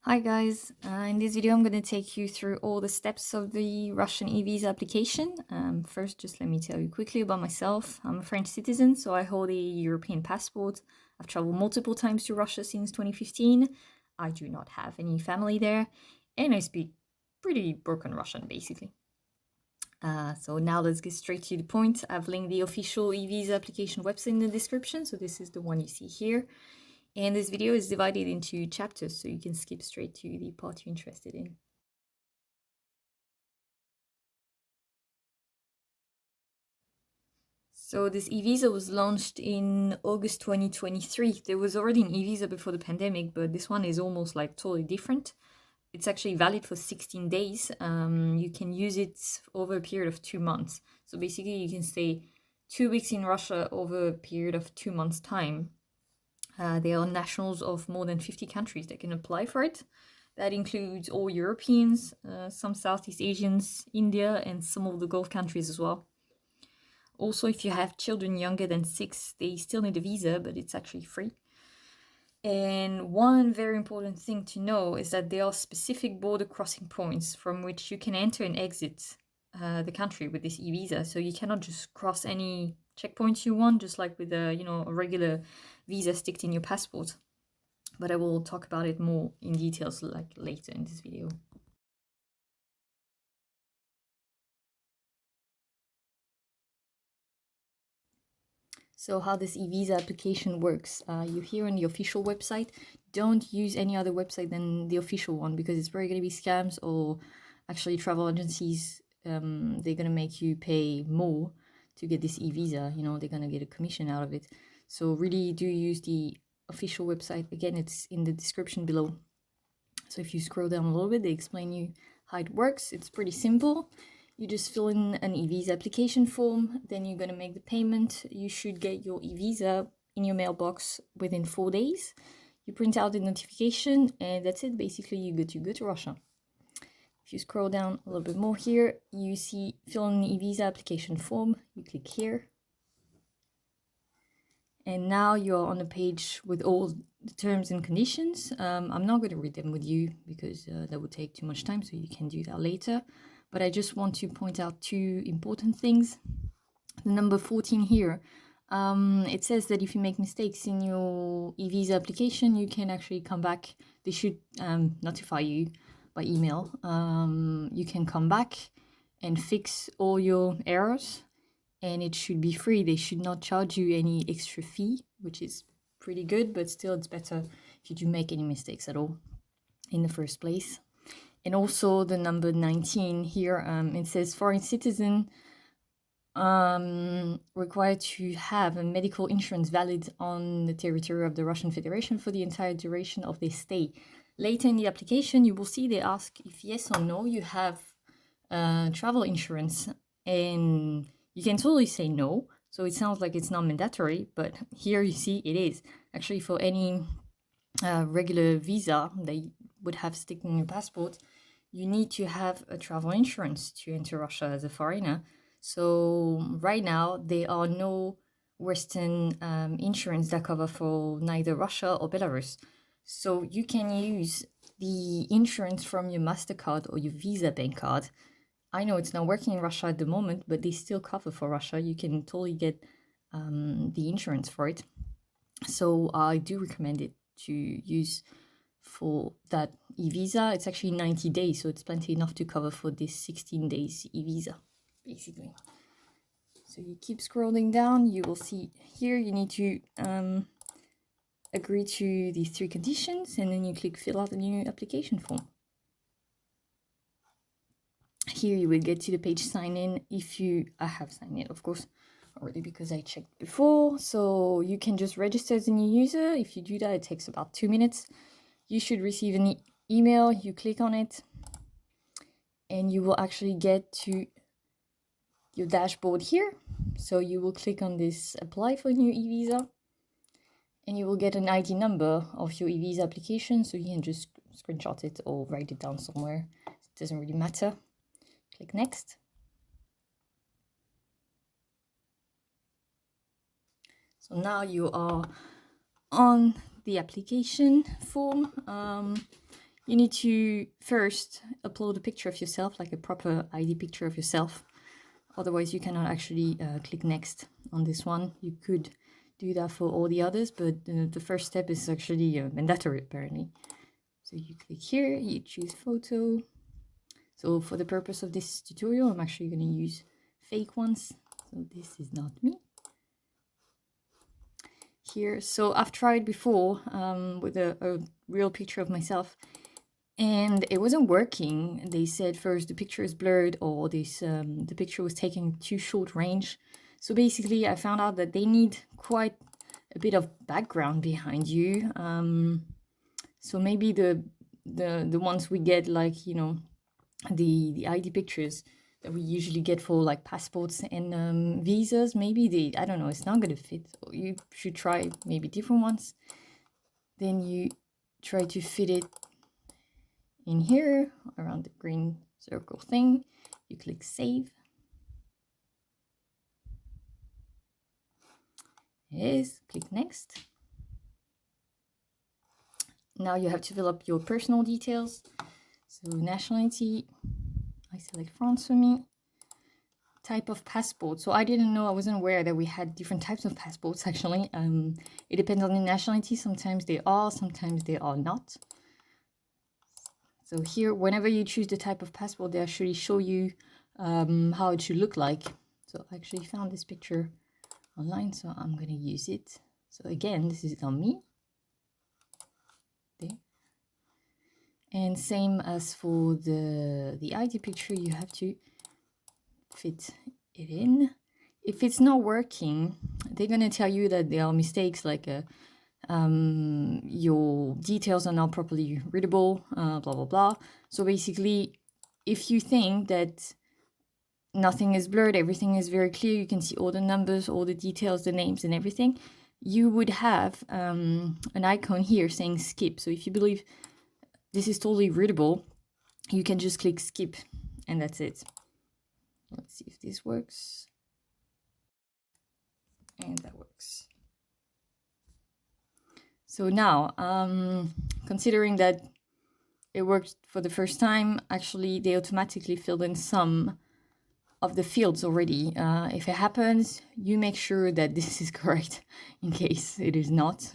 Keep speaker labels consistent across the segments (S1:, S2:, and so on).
S1: Hi guys, in this video I'm going to take you through all the steps of the Russian e-visa application. First, just let me tell you quickly about myself. I'm a French citizen, so I hold a European passport. I've traveled multiple times to Russia since 2015. I do not have any family there, and I speak pretty broken Russian basically. So now let's get straight to the point. I've linked the official e-visa application website in the description, so this is the one you see here. And this video is divided into chapters, so you can skip straight to the part you're interested in. So this e-visa was launched in August 2023. There was already an e-visa before the pandemic, but this one is almost like totally different. It's actually valid for 16 days. You can use it over a period of 2 months. So basically you can stay 2 weeks in Russia over a period of 2 months' time. There are nationals of more than 50 countries that can apply for it. That includes all Europeans, some Southeast Asians, India, and some of the Gulf countries as well. Also, if you have children younger than 6, they still need a visa, but it's actually free. And one very important thing to know is that there are specific border crossing points from which you can enter and exit the country with this e-visa. So you cannot just cross any checkpoints you want, just like with a regular visa sticked in your passport. But I will talk about it more in details like later in this video. So how this e-visa application works, you here on the official website. Don't use any other website than the official one because it's probably going to be scams or actually travel agencies. They're going to make you pay more to get this e-visa. They're going to get a commission out of it. So really do use the official website. Again, it's in the description below. So if you scroll down a little bit, they explain you how it works. It's pretty simple. You just fill in an e-visa application form, then you're going to make the payment. You should get your e-visa in your mailbox within 4 days. You print out the notification, and that's it. Basically, you're good to go to Russia. If you scroll down a little bit more here, you see fill in the e-visa application form. You click here. And now you're on the page with all the terms and conditions. I'm not going to read them with you because that would take too much time, so you can do that later. But I just want to point out 2 important things. The number 14 here, it says that if you make mistakes in your e-visa application, you can actually come back. They should notify you by email. You can come back and fix all your errors, and it should be free. They should not charge you any extra fee, which is pretty good, but still it's better if you do make any mistakes at all in the first place. And also the number 19 here, it says foreign citizen required to have a medical insurance valid on the territory of the Russian Federation for the entire duration of their stay. Later in the application, you will see they ask if yes or no you have travel insurance, and you can totally say no. So it sounds like it's not mandatory, but here you see it is. Actually, for any regular visa they would have stick in your passport, you need to have a travel insurance to enter Russia as a foreigner. So right now, there are no Western insurance that cover for neither Russia or Belarus. So you can use the insurance from your MasterCard or your Visa bank card. I know it's not working in Russia at the moment, but they still cover for Russia. You can totally get the insurance for it. So I do recommend it to use for that e-visa. It's actually 90 days, so it's plenty enough to cover for this 16 days e-visa, basically. So you keep scrolling down, you will see here you need to agree to these 3 conditions, and then you click fill out a new application form. Here you will get to the page sign in. If you have signed in, of course, already, because I checked before. So you can just register as a new user. If you do that, it takes about 2 minutes. You should receive an email. You click on it, and you will actually get to your dashboard here. So you will click on this apply for new e-visa, and you will get an ID number of your e-visa application. So you can just screenshot it or write it down somewhere. It doesn't really matter. Click next. So now you are on the application form. you need to first upload a picture of yourself, like a proper ID picture of yourself. Otherwise, you cannot actually click next on this one. You could do that for all the others, but the first step is actually mandatory, apparently. So you click here, you choose photo. So for the purpose of this tutorial, I'm actually going to use fake ones. So this is not me. Here, so I've tried before with a real picture of myself, and it wasn't working. They said first the picture is blurred, or this the picture was taken too short range. So basically I found out that they need quite a bit of background behind you. So maybe the ones we get, like, you know, the ID pictures that we usually get for like passports and visas, maybe I don't know, it's not gonna fit. So you should try maybe different ones. Then you try to fit it in here around the green circle thing. You click save. It is. Click next. Now you have to fill up your personal details. So nationality, I select France for me. Type of passport. So I didn't know, I wasn't aware that we had different types of passports actually. It depends on the nationality. Sometimes they are, sometimes they are not. So here, whenever you choose the type of passport, they actually show you how it should look like. So I actually found this picture online, so I'm going to use it. So again, this is on me. There. And same as for the ID picture, you have to fit it in. If it's not working, they're going to tell you that there are mistakes, like your details are not properly readable, blah blah blah. So basically, if you think that nothing is blurred, everything is very clear, you can see all the numbers, all the details, the names and everything, you would have an icon here saying skip. So if you believe this is totally readable, you can just click skip and that's it. Let's see if this works. And that works. So now, considering that it worked for the first time, actually they automatically filled in some of the fields already. If it happens, you make sure that this is correct in case it is not,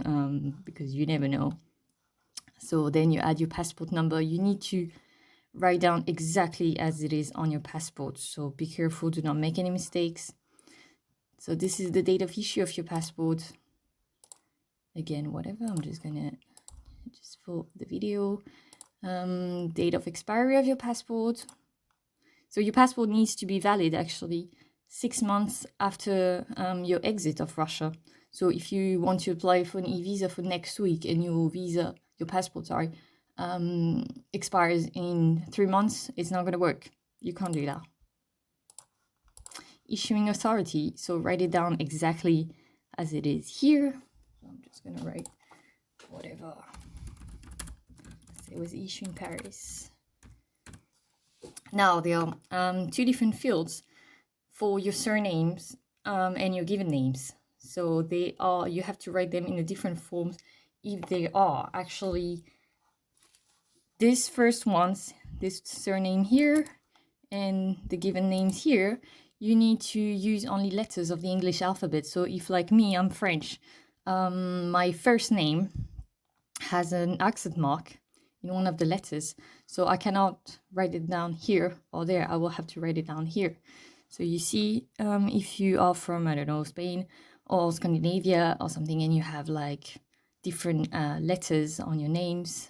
S1: because you never know. So then you add your passport number. You need to write down exactly as it is on your passport. So be careful, do not make any mistakes. So this is the date of issue of your passport. Again, whatever, I'm just gonna for the video. Date of expiry of your passport. So your passport needs to be valid actually 6 months after your exit of Russia. So if you want to apply for an e-visa for next week and your passport, sorry, expires in 3 months, it's not going to work. You can't do that. Issuing authority. So write it down exactly as it is here. I'm just going to write whatever. It was issued in Paris. Now there are 2 different fields for your surnames and your given names. So they are, you have to write them in a different forms if they are actually this first ones, this surname here and the given names here, you need to use only letters of the English alphabet. So if, like me, I'm French, my first name has an accent mark in one of the letters, so I cannot write it down here or there. I will have to write it down here. So you see, if you are from, I don't know, Spain or Scandinavia or something, and you have like different letters on your names,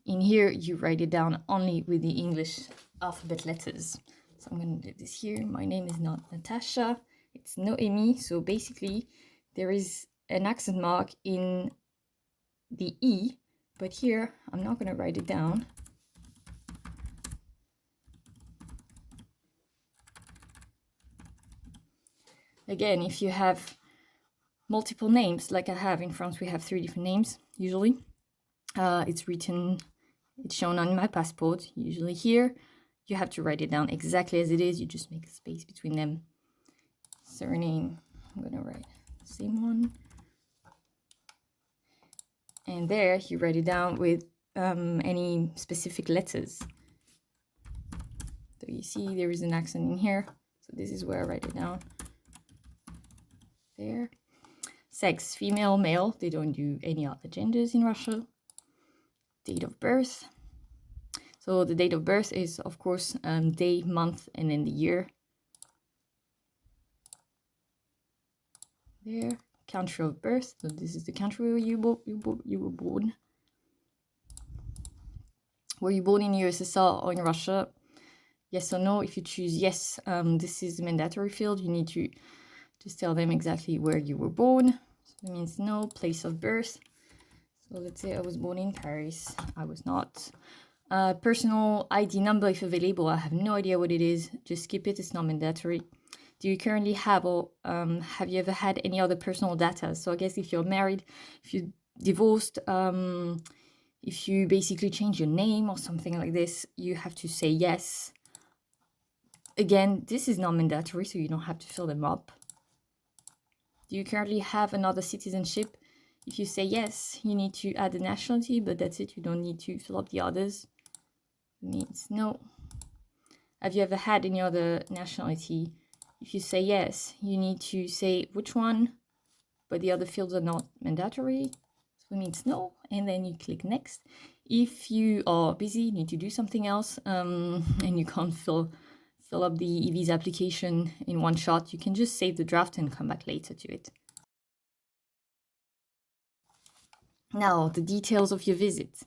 S1: in here you write it down only with the English alphabet letters. So I'm going to do this here. My name is not Natasha, it's Noemi. So basically there is an accent mark in the E, but here I'm not going to write it down. Again, if you have multiple names, like I have in France, we have 3 different names usually. It's written, it's shown on my passport, usually here. You have to write it down exactly as it is. You just make a space between them. Surname, I'm going to write the same one. And there you write it down with any specific letters. So you see there is an accent in here. So this is where I write it down. There. Sex, female, male. They don't do any other genders in Russia. Date of birth. So the date of birth is, of course, day, month, and then the year. There. Country of birth. So this is the country where you were born. Were you born in USSR or in Russia? Yes or no. If you choose yes, this is the mandatory field. You need to just tell them exactly where you were born. So that means no. Place of birth. So let's say I was born in Paris. I was not. Personal ID number if available. I have no idea what it is. Just skip it. It's not mandatory. Do you currently have or have you ever had any other personal data? So I guess if you're married, if you're divorced, if you basically change your name or something like this, you have to say yes. Again, this is not mandatory, so you don't have to fill them up. Do you currently have another citizenship? If you say yes, you need to add the nationality, but that's it. You don't need to fill up the others. It means no. Have you ever had any other nationality? If you say yes, you need to say which one, but the other fields are not mandatory. So it means no, and then you click next. If you are busy, need to do something else, and you can't fill up the e-visa application in one shot, you can just save the draft and come back later to it. Now, the details of your visit.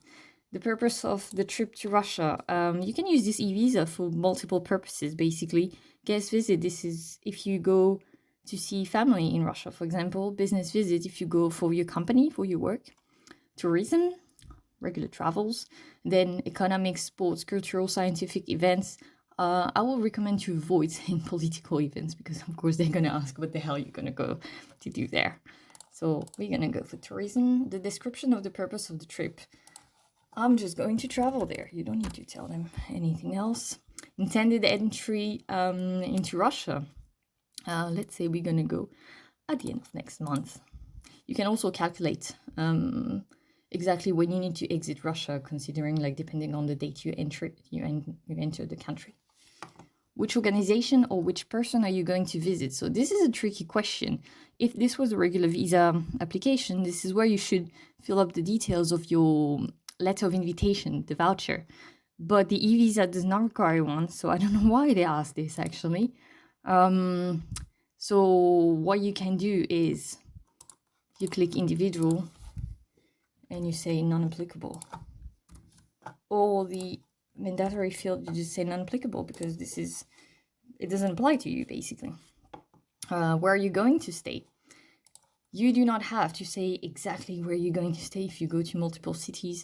S1: The purpose of the trip to Russia. You can use this e-visa for multiple purposes, basically. Guest visit, this is if you go to see family in Russia, for example. Business visit, if you go for your company, for your work. Tourism, regular travels. Then economics, sports, cultural, scientific events. I will recommend to avoid saying political events because, of course, they're going to ask what the hell you're going to go to do there. So we're going to go for tourism. The description of the purpose of the trip. I'm just going to travel there. You don't need to tell them anything else. Intended entry into Russia. Let's say we're going to go at the end of next month. You can also calculate exactly when you need to exit Russia, considering like depending on the date you enter the country. Which organization or which person are you going to visit? So this is a tricky question. If this was a regular visa application, this is where you should fill up the details of your letter of invitation, the voucher. But the e-visa does not require one, so I don't know why they asked this actually. So what you can do is you click individual and you say non-applicable. Or the mandatory field, you just say non-applicable because it doesn't apply to you basically. Where are you going to stay? You do not have to say exactly where you're going to stay if you go to multiple cities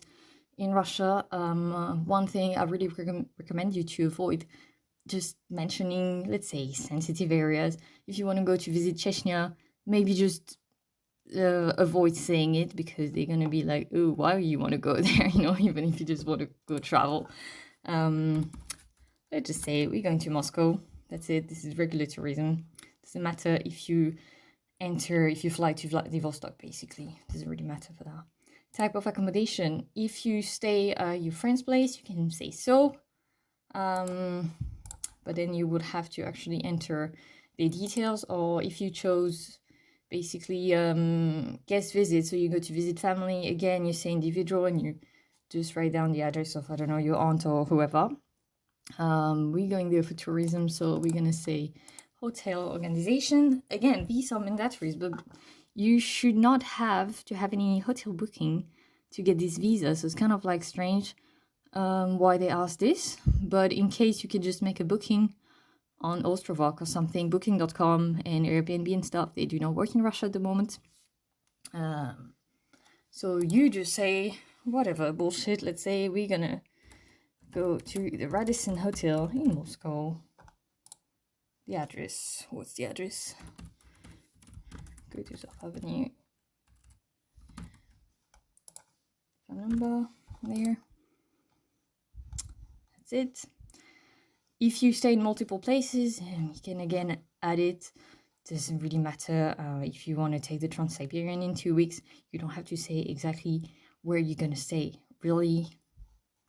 S1: in Russia. One thing I really recommend you to avoid, just mentioning, let's say, sensitive areas. If you want to go to visit Chechnya, maybe just avoid saying it because they're going to be like, oh, why you want to go there, even if you just want to go travel. Let's just say we're going to Moscow. That's it. This is regular tourism. Doesn't matter if you fly to Vladivostok, basically. Doesn't really matter for that. Type of accommodation. If you stay at your friend's place, you can say so. But then you would have to actually enter the details. Or if you chose basically guest visit, so you go to visit family, again, you say individual and you just write down the address of, I don't know, your aunt or whoever. We're going there for tourism, so we're going to say hotel organization. Again, these are mandatories, but you should not have to have any hotel booking to get this visa. So it's kind of like strange why they asked this. But in case you could just make a booking on Ostrovok or something, booking.com and Airbnb and stuff, they do not work in Russia at the moment. So you just say whatever bullshit. Let's say we're going to go to the Radisson Hotel in Moscow. The address. What's the address? Go to South Avenue. Phone number there. That's it. If you stay in multiple places, you can again add it. Doesn't really matter if you want to take the Trans-Siberian in 2 weeks. You don't have to say exactly where you're going to stay. Really,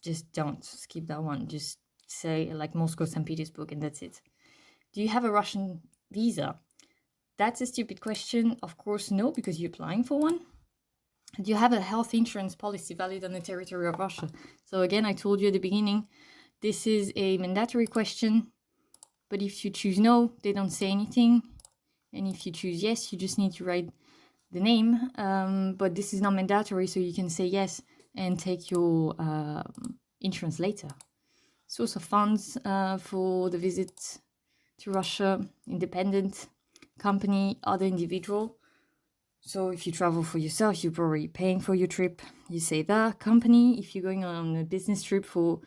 S1: just don't skip that one. Just say like Moscow, St. Petersburg, and that's it. Do you have a Russian visa? That's a stupid question. Of course, no, because you're applying for one. Do you have a health insurance policy valid on the territory of Russia? So again, I told you at the beginning, this is a mandatory question. But if you choose no, they don't say anything. And if you choose yes, you just need to write the name. But this is not mandatory, so you can say yes and take your insurance later. Source of funds for the visit to Russia: independent, company, other individual. So if you travel for yourself, you're probably paying for your trip. You say the company. If you're going on a business trip for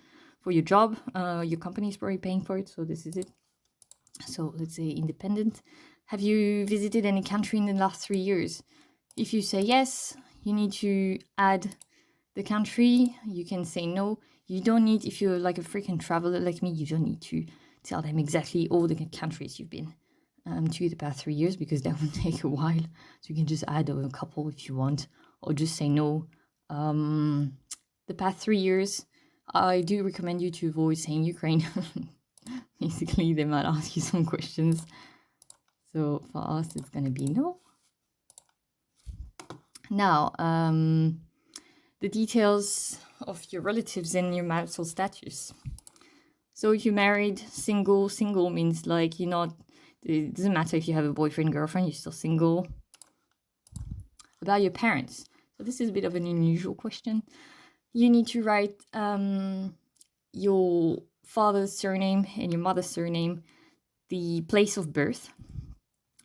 S1: your job, your company is probably paying for it. So this is it. So let's say independent. Have you visited any country in the last 3 years? If you say yes, you need to add the country. You can say no. You don't need, if you're like a frequent traveler like me, you don't need to tell them exactly all the countries you've been to the past 3 years, because that would take a while. So you can just add a couple if you want, or just say no. The past 3 years, I do recommend you to avoid saying Ukraine. Basically, they might ask you some questions. So for us, it's going to be no. Now, the details of your relatives and your marital status. So if you're married, single means like you're not, it doesn't matter if you have a boyfriend, girlfriend, you're still single. About your parents. So this is a bit of an unusual question. You need to write your father's surname and your mother's surname, the place of birth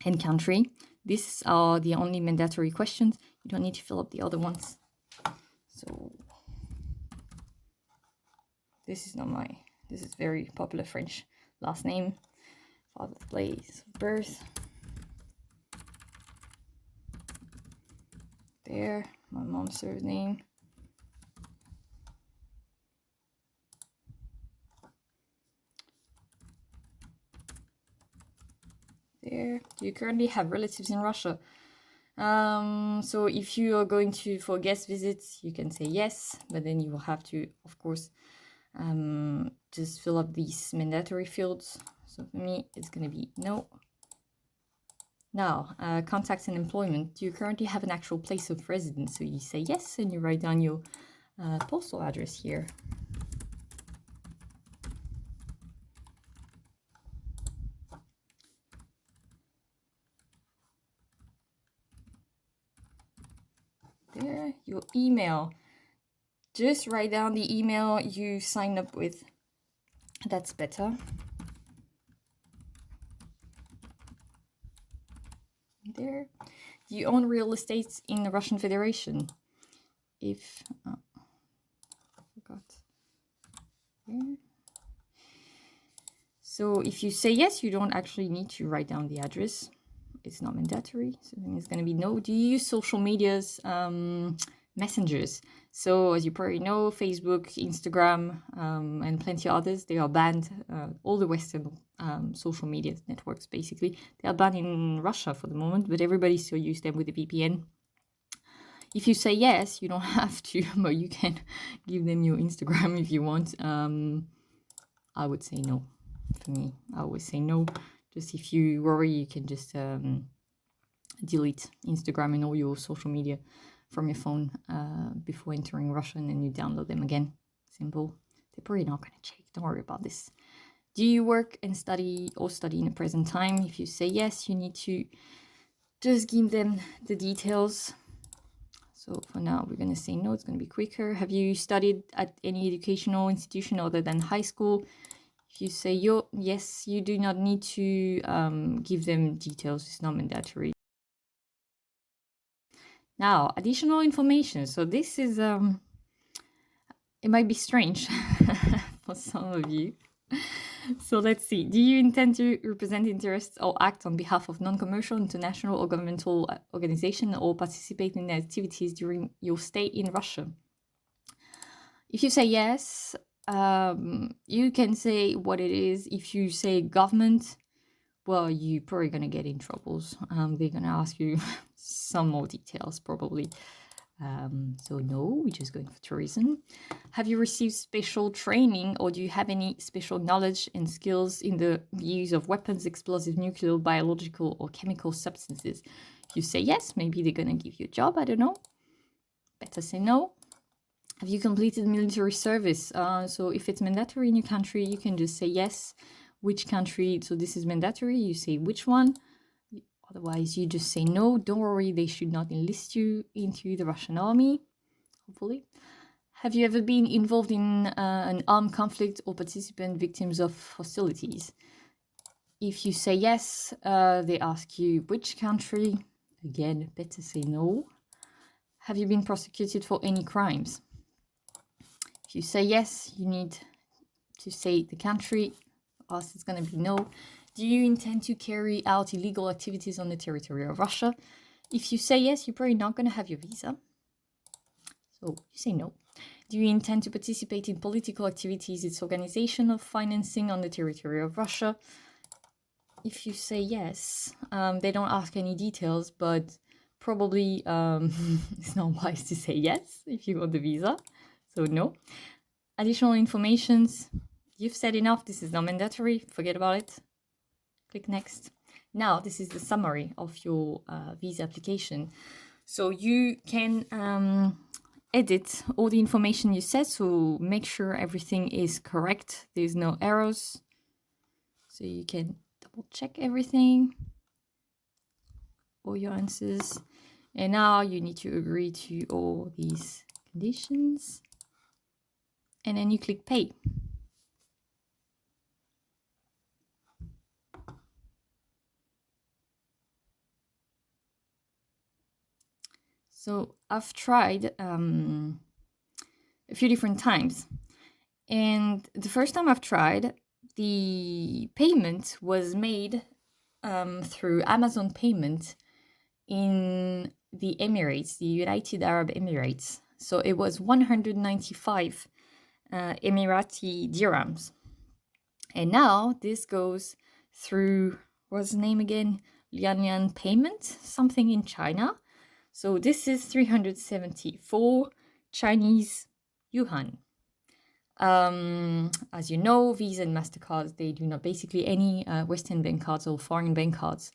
S1: and country. These are the only mandatory questions. You don't need to fill up the other ones. So this is very popular French last name, father's place of birth. There, my mom's surname. There. Do you currently have relatives in Russia? So if you are going for guest visits, you can say yes, but then you will have to, of course, just fill up these mandatory fields. So for me, it's going to be no. Now, contacts and employment. Do you currently have an actual place of residence? So you say yes, and you write down your postal address here. There, your email. Just write down the email you signed up with. That's better. There. Do you own real estate in the Russian Federation? If I forgot. There. So if you say yes, you don't actually need to write down the address. It's not mandatory. So then it's going to be no. Do you use social medias, messengers? So as you probably know, Facebook, Instagram, and plenty of others, they are banned. All the Western social media networks, basically, they are banned in Russia for the moment, but everybody still uses them with a VPN. If you say yes, you don't have to, but you can give them your Instagram if you want. I would say no. For me, I always say no. Just if you worry, you can just delete Instagram and all your social media from your phone before entering Russia, and then you download them again. Simple. They're probably not going to check. Don't worry about this. Do you work and study in the present time? If you say yes, you need to just give them the details. So for now, we're going to say no. It's going to be quicker. Have you studied at any educational institution other than high school? If you say yes, you do not need to give them details. It's not mandatory. Now, additional information. So this is, it might be strange for some of you. So let's see. Do you intend to represent interests or act on behalf of non-commercial, international, or governmental organization, or participate in activities during your stay in Russia? If you say yes, you can say what it is. If you say government, well, you're probably going to get in troubles. They're going to ask you some more details, probably. So no, we're just going for tourism. Have you received special training, or do you have any special knowledge and skills in the use of weapons, explosive, nuclear, biological, or chemical substances? If you say yes, maybe they're gonna give you a job, I don't know. Better say no. Have you completed military service? So if it's mandatory in your country, you can just say yes. Which country? So this is mandatory, you say which one. Otherwise, you just say no. Don't worry, they should not enlist you into the Russian army, hopefully. Have you ever been involved in an armed conflict or participant victims of hostilities? If you say yes, they ask you which country. Again, better say no. Have you been prosecuted for any crimes? If you say yes, you need to say the country, or else it's going to be no. Do you intend to carry out illegal activities on the territory of Russia? If you say yes, you're probably not going to have your visa. So you say no. Do you intend to participate in political activities, its organization of financing on the territory of Russia? If you say yes, they don't ask any details, but probably it's not wise to say yes if you want the visa. So no. Additional informations. You've said enough. This is not mandatory. Forget about it. Click next. Now, this is the summary of your visa application. So you can edit all the information you said, so make sure everything is correct. There's no errors. So you can double check everything, all your answers. And now you need to agree to all these conditions. And then you click pay. So I've tried a few different times. And the first time I've tried, the payment was made through Amazon Payment in the Emirates, the United Arab Emirates. So it was 195 Emirati dirhams. And now this goes through, what's the name again? Lianlian Payment, something in China. So this is 374 Chinese yuan. As you know, Visa and MasterCards, they do not basically any Western bank cards or foreign bank cards.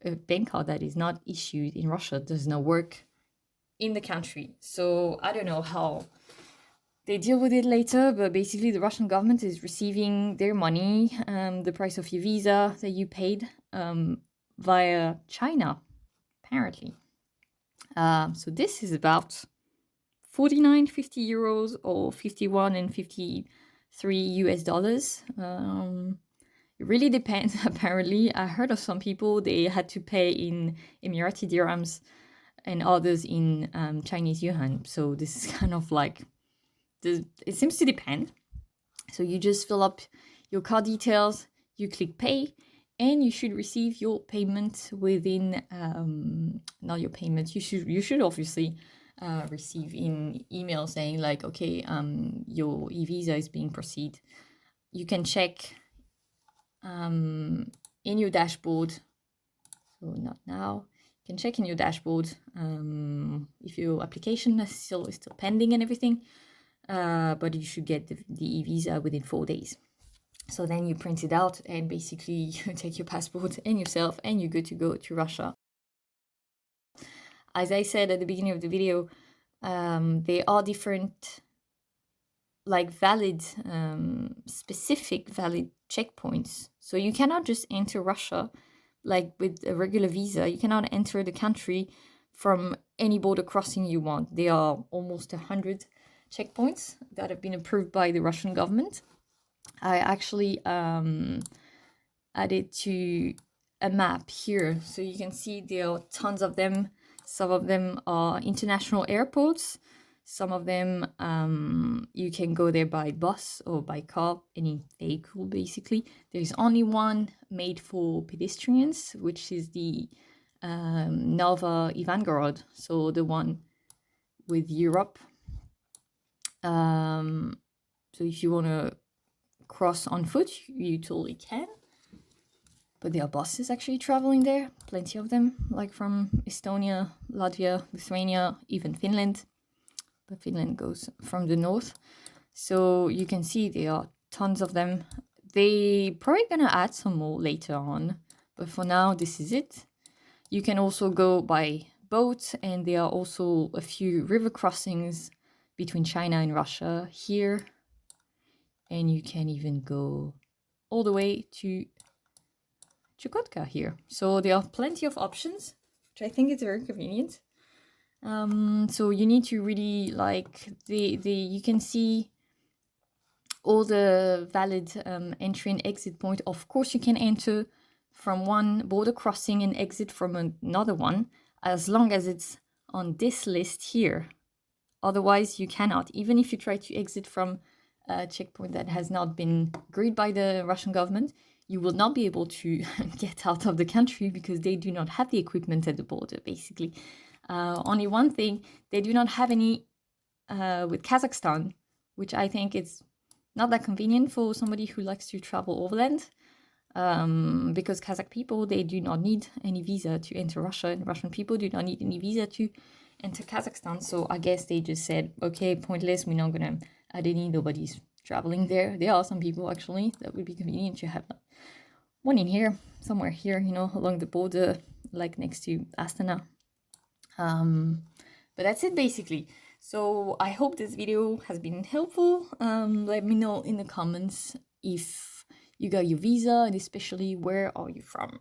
S1: A bank card that is not issued in Russia does not work in the country. So I don't know how they deal with it later, but basically the Russian government is receiving their money, the price of your visa that you paid via China, apparently. So this is about 49, 50 euros or 51 and 53 US dollars. It really depends, apparently. I heard of some people, they had to pay in Emirati dirhams and others in Chinese yuan. So this is kind of like, it seems to depend. So you just fill up your card details, you click pay, and you should receive your payment within, not your payment, you should obviously receive in email saying like, okay, your e-visa is being proceed. You can check in your dashboard, so not now, you can check in your dashboard if your application is still pending and everything, but you should get the e-visa within 4 days. So then you print it out and basically you take your passport and yourself and you're good to go to Russia. As I said at the beginning of the video, there are different like valid, specific valid checkpoints. So you cannot just enter Russia like with a regular visa. You cannot enter the country from any border crossing you want. There are almost 100 checkpoints that have been approved by the Russian government. I actually added to a map here, so you can see there are tons of them. Some of them are international airports. Some of them you can go there by bus or by car, any vehicle basically. There's only one made for pedestrians, which is the Nova Ivangorod, so the one with Europe. So if you want to cross on foot, you totally can. But there are buses actually traveling there, plenty of them, like from Estonia, Latvia, Lithuania, even Finland. but Finland goes from the north. So you can see there are tons of them. They probably gonna add some more later on, but for now this is it. You can also go by boat, and there are also a few river crossings between China and Russia here. And you can even go all the way to Chukotka here. So there are plenty of options, which I think is very convenient. So you need to really like you can see all the valid entry and exit point. Of course, you can enter from one border crossing and exit from another one, as long as it's on this list here. Otherwise, you cannot. Even if you try to exit from a checkpoint that has not been agreed by the Russian government, you will not be able to get out of the country because they do not have the equipment at the border, basically. Only one thing, they do not have any with Kazakhstan, which I think is not that convenient for somebody who likes to travel overland, because Kazakh people, they do not need any visa to enter Russia, and Russian people do not need any visa to enter Kazakhstan. So I guess they just said, okay, pointless, we're not gonna add any, nobody's traveling there. There are some people actually that would be convenient to have one in here, somewhere here, you know, along the border, like next to Astana. But that's it basically. So I hope this video has been helpful. Let me know in the comments if you got your visa, and especially where are you from.